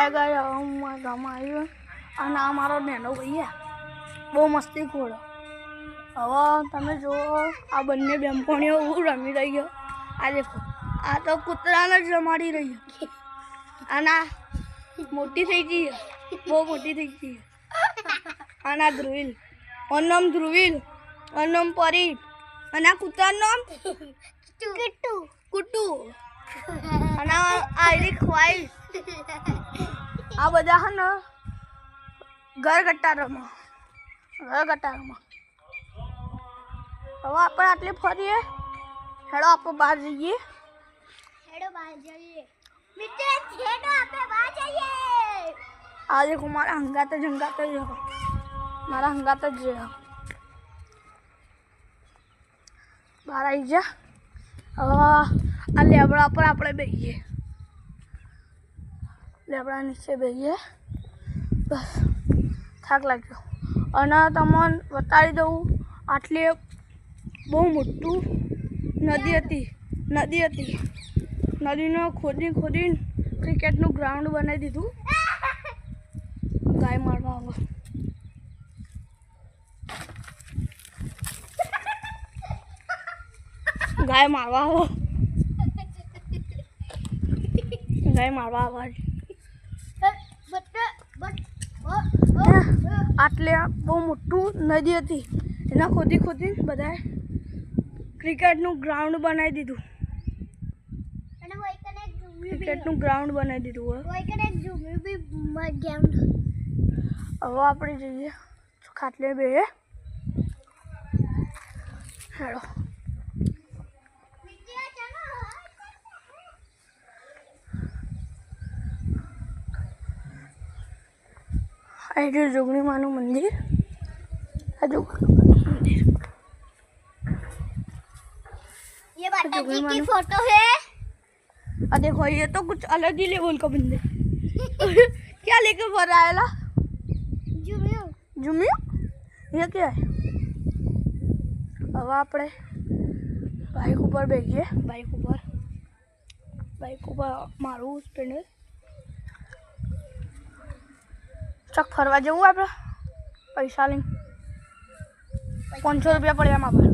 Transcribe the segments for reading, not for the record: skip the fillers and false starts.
હાય હું મારા ગામમાં આવ્યો અને આ મારો નેનો ભાઈ બહુ મસ્તી ખોડો. હવે તમે જુઓ આ બંને બેનપણીઓ રમી રહી ગયો. આ દેખો આ તો કૂતરાને જ રમાડી રહી છે અને આ મોટી થઈ ગઈ બહુ મોટી થઈ ગઈ. અને આ ધ્રુવીલ ઓનું નામ ધ્રુવીલ ઓનું નામ પરી અને આ કૂતરાનું નામ કુટુ અને આયરી ખ્વાઈસ. આ બધા હે ને ઘર ગટ્ટા રમો. હવે આપણે આટલી ફરીએ. હેડો આપણે બહાર જઈએ. આ દેખો મારા હંગાત જ મારા હંગાત જ બહાર આવી જા. હવે આ લેબડા પર આપણે બેસીએ. લેબડા નીચે બેસીએ. બસ થાક લાગ્યો અને તમને બતાવી દઉં આટલી બહુ મોટું નદી હતી. નદીને ખોદીને ક્રિકેટનું ગ્રાઉન્ડ બનાવી દીધું. ગાય મારવા આવો. ગાય મારવા આવો. આટલે બહુ મોટું નદી હતી એના ખોદીને બધાએ ક્રિકેટનું ગ્રાઉન્ડ બનાવી દીધું. હવે આપણે જઈએ ખાટલે બે. હેડો આ જોગણી માનું મંદિર. ये माताजी की फोटो है. देखो ये तो कुछ अलग ही लेवल का बंदे. क्या लेके भर रहा है ला? जुमियो ये क्या है? अब આપણે બાઈક ઉપર બેસીએ. બાઈક ઉપર મારું સ્પ્લેન્ડર. ચક ફરવા જવું આપણે પૈસા લઈને. 500 રૂપિયા પડ્યા મારા.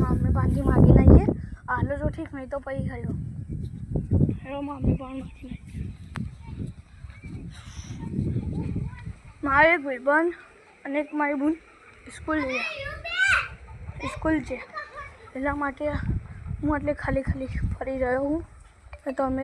મમ્મી પાસેથી માગી નાખીએ. હાલો જો ઠીક નહીં તો પછી ખાયો. હેલો મમ્મી પણ માગી નાખીએ. મારે એક ભાઈબંધ અને એક મારી બહેન સ્કૂલ છે એટલા માટે હું એટલે ખાલી ફરી રહ્યો હું. તો તમે